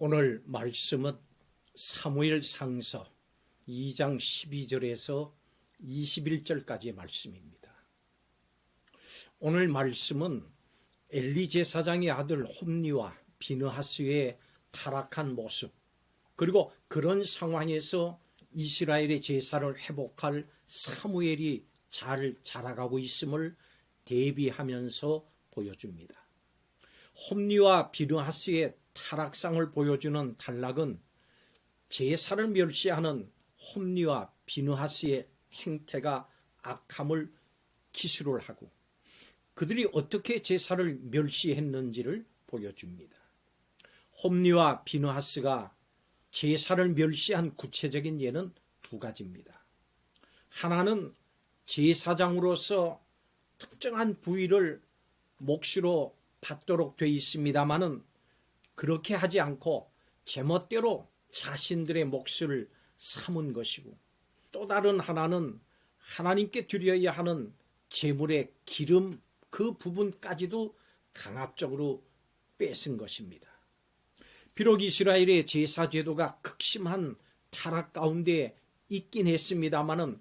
오늘 말씀은 사무엘상서 2장 12절에서 21절까지의 말씀입니다. 오늘 말씀은 엘리 제사장의 아들 홈니와 비느하스의 타락한 모습, 그리고 그런 상황에서 이스라엘의 제사를 회복할 사무엘이 잘 자라가고 있음을 대비하면서 보여줍니다. 홈니와 비느하스의 타락상을 보여주는 단락은 제사를 멸시하는 홈니와 비느하스의 행태가 악함을 기술을 하고 그들이 어떻게 제사를 멸시했는지를 보여줍니다. 홈니와 비느하스가 제사를 멸시한 구체적인 예는 두 가지입니다. 하나는 제사장으로서 특정한 부위를 몫으로 받도록 되어 있습니다마는 그렇게 하지 않고 제멋대로 자신들의 몫을 삼은 것이고, 또 다른 하나는 하나님께 드려야 하는 제물의 기름 그 부분까지도 강압적으로 뺏은 것입니다. 비록 이스라엘의 제사 제도가 극심한 타락 가운데 있긴 했습니다마는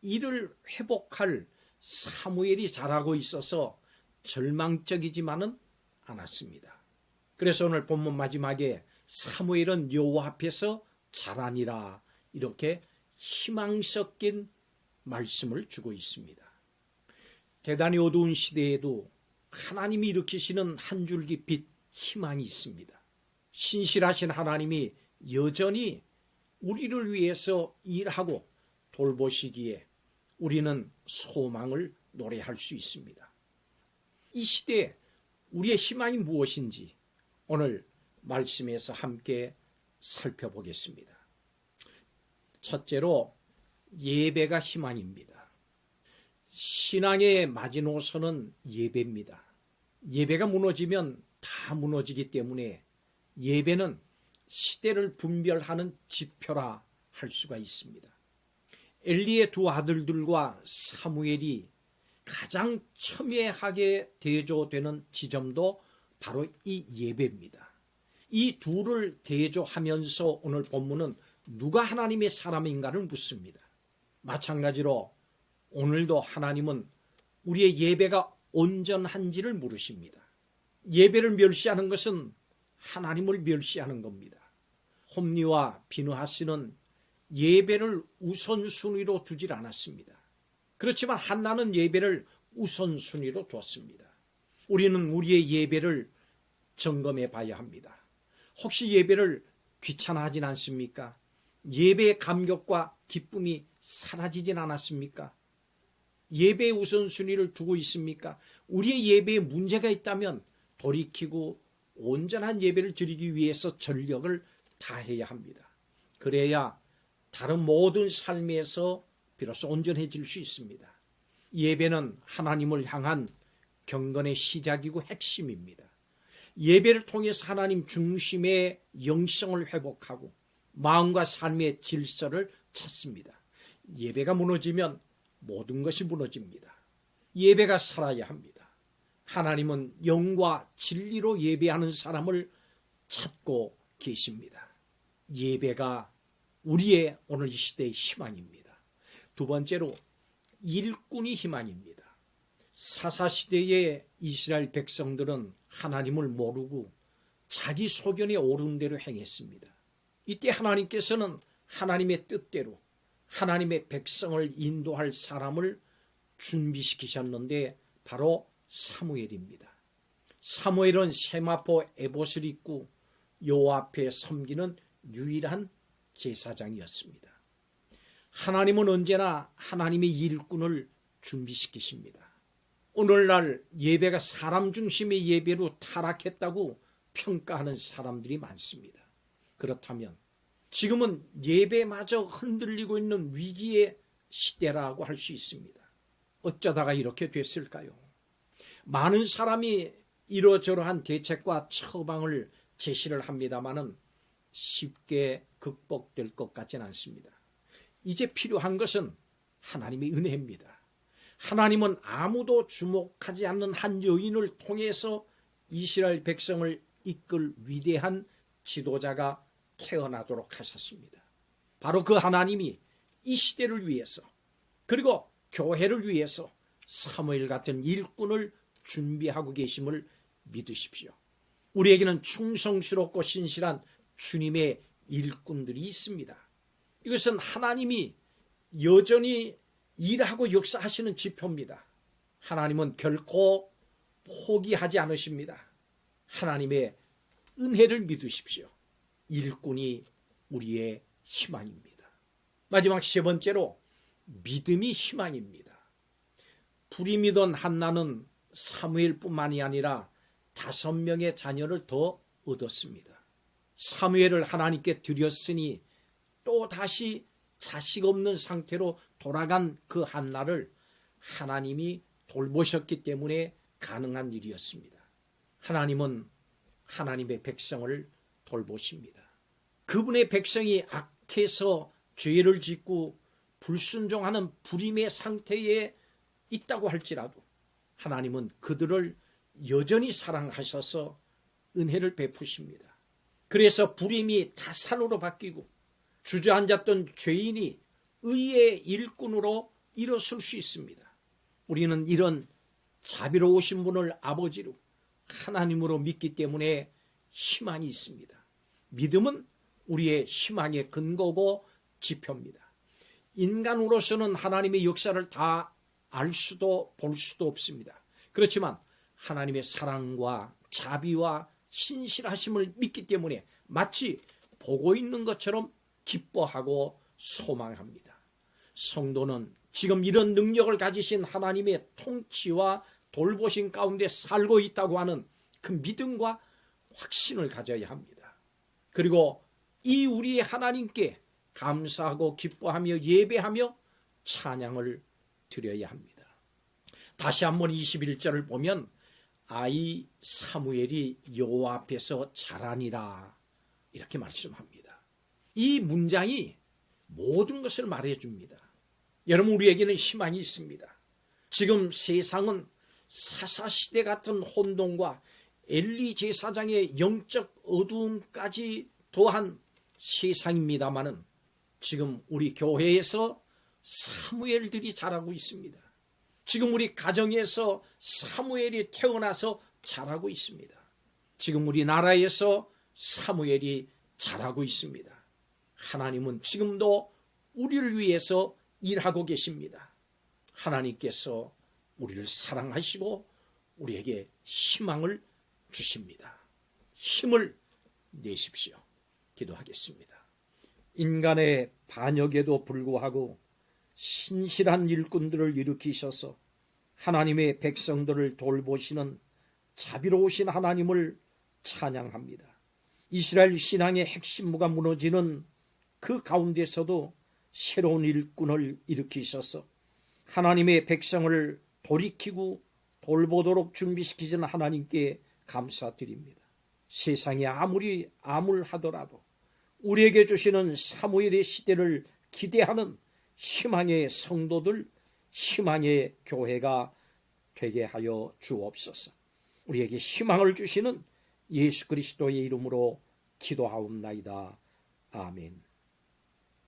이를 회복할 사무엘이 잘하고 있어서 절망적이지만은 않았습니다. 그래서 오늘 본문 마지막에 사무엘은 여호와 앞에서 자라니라, 이렇게 희망 섞인 말씀을 주고 있습니다. 대단히 어두운 시대에도 하나님이 일으키시는 한 줄기 빛, 희망이 있습니다. 신실하신 하나님이 여전히 우리를 위해서 일하고 돌보시기에 우리는 소망을 노래할 수 있습니다. 이 시대에 우리의 희망이 무엇인지 오늘 말씀에서 함께 살펴보겠습니다. 첫째로 예배가 희망입니다. 신앙의 마지노선은 예배입니다. 예배가 무너지면 다 무너지기 때문에 예배는 시대를 분별하는 지표라 할 수가 있습니다. 엘리의 두 아들들과 사무엘이 가장 첨예하게 대조되는 지점도 바로 이 예배입니다. 이 둘을 대조하면서 오늘 본문은 누가 하나님의 사람인가를 묻습니다. 마찬가지로 오늘도 하나님은 우리의 예배가 온전한지를 물으십니다. 예배를 멸시하는 것은 하나님을 멸시하는 겁니다. 홈니와 비느하스는 예배를 우선순위로 두질 않았습니다. 그렇지만 한나는 예배를 우선순위로 두었습니다. 우리는 우리의 예배를 점검해 봐야 합니다. 혹시 예배를 귀찮아하진 않습니까? 예배의 감격과 기쁨이 사라지진 않았습니까? 예배의 우선순위를 두고 있습니까? 우리의 예배에 문제가 있다면 돌이키고 온전한 예배를 드리기 위해서 전력을 다해야 합니다. 그래야 다른 모든 삶에서 비로소 온전해질 수 있습니다. 예배는 하나님을 향한 경건의 시작이고 핵심입니다. 예배를 통해서 하나님 중심의 영성을 회복하고 마음과 삶의 질서를 찾습니다. 예배가 무너지면 모든 것이 무너집니다. 예배가 살아야 합니다. 하나님은 영과 진리로 예배하는 사람을 찾고 계십니다. 예배가 우리의 오늘 이 시대의 희망입니다. 두 번째로 일꾼이 희망입니다. 사사시대의 이스라엘 백성들은 하나님을 모르고 자기 소견에 오른 대로 행했습니다. 이때 하나님께서는 하나님의 뜻대로 하나님의 백성을 인도할 사람을 준비시키셨는데 바로 사무엘입니다. 사무엘은 세마포 에봇을 입고 여호와 앞에 섬기는 유일한 제사장이었습니다. 하나님은 언제나 하나님의 일꾼을 준비시키십니다. 오늘날 예배가 사람 중심의 예배로 타락했다고 평가하는 사람들이 많습니다. 그렇다면 지금은 예배마저 흔들리고 있는 위기의 시대라고 할 수 있습니다. 어쩌다가 이렇게 됐을까요? 많은 사람이 이러저러한 대책과 처방을 제시를 합니다마는 쉽게 극복될 것 같지는 않습니다. 이제 필요한 것은 하나님의 은혜입니다. 하나님은 아무도 주목하지 않는 한 여인을 통해서 이스라엘 백성을 이끌 위대한 지도자가 태어나도록 하셨습니다. 바로 그 하나님이 이 시대를 위해서 그리고 교회를 위해서 사무엘 같은 일꾼을 준비하고 계심을 믿으십시오. 우리에게는 충성스럽고 신실한 주님의 일꾼들이 있습니다. 이것은 하나님이 여전히 일하고 역사하시는 지표입니다. 하나님은 결코 포기하지 않으십니다. 하나님의 은혜를 믿으십시오. 일꾼이 우리의 희망입니다. 마지막 세 번째로 믿음이 희망입니다. 불이 믿은 한나는 사무엘뿐만이 아니라 5명의 자녀를 더 얻었습니다. 사무엘을 하나님께 드렸으니 또 다시 자식 없는 상태로 돌아간 그 한나를 하나님이 돌보셨기 때문에 가능한 일이었습니다. 하나님은 하나님의 백성을 돌보십니다. 그분의 백성이 악해서 죄를 짓고 불순종하는 불임의 상태에 있다고 할지라도 하나님은 그들을 여전히 사랑하셔서 은혜를 베푸십니다. 그래서 불임이 타산으로 바뀌고 주저앉았던 죄인이 의의 일꾼으로 일어설 수 있습니다. 우리는 이런 자비로우신 분을 아버지로 하나님으로 믿기 때문에 희망이 있습니다. 믿음은 우리의 희망의 근거고 지표입니다. 인간으로서는 하나님의 역사를 다 알 수도 볼 수도 없습니다. 그렇지만 하나님의 사랑과 자비와 신실하심을 믿기 때문에 마치 보고 있는 것처럼 기뻐하고 소망합니다. 성도는 지금 이런 능력을 가지신 하나님의 통치와 돌보심 가운데 살고 있다고 하는 그 믿음과 확신을 가져야 합니다. 그리고 이 우리의 하나님께 감사하고 기뻐하며 예배하며 찬양을 드려야 합니다. 다시 한번 21절을 보면 아이 사무엘이 여호와 앞에서 자라니라 이렇게 말씀합니다. 이 문장이 모든 것을 말해줍니다. 여러분, 우리에게는 희망이 있습니다. 지금 세상은 사사시대 같은 혼돈과 엘리 제사장의 영적 어두움까지 더한 세상입니다마는 지금 우리 교회에서 사무엘들이 자라고 있습니다. 지금 우리 가정에서 사무엘이 태어나서 자라고 있습니다. 지금 우리 나라에서 사무엘이 자라고 있습니다. 하나님은 지금도 우리를 위해서 일하고 계십니다. 하나님께서 우리를 사랑하시고 우리에게 희망을 주십니다. 힘을 내십시오. 기도하겠습니다. 인간의 반역에도 불구하고 신실한 일꾼들을 일으키셔서 하나님의 백성들을 돌보시는 자비로우신 하나님을 찬양합니다. 이스라엘 신앙의 핵심무가 무너지는 그 가운데서도 새로운 일꾼을 일으키셔서 하나님의 백성을 돌이키고 돌보도록 준비시키시는 하나님께 감사드립니다. 세상이 아무리 암울하더라도 우리에게 주시는 사무엘의 시대를 기대하는 희망의 성도들, 희망의 교회가 되게 하여 주옵소서. 우리에게 희망을 주시는 예수 그리스도의 이름으로 기도하옵나이다. 아멘.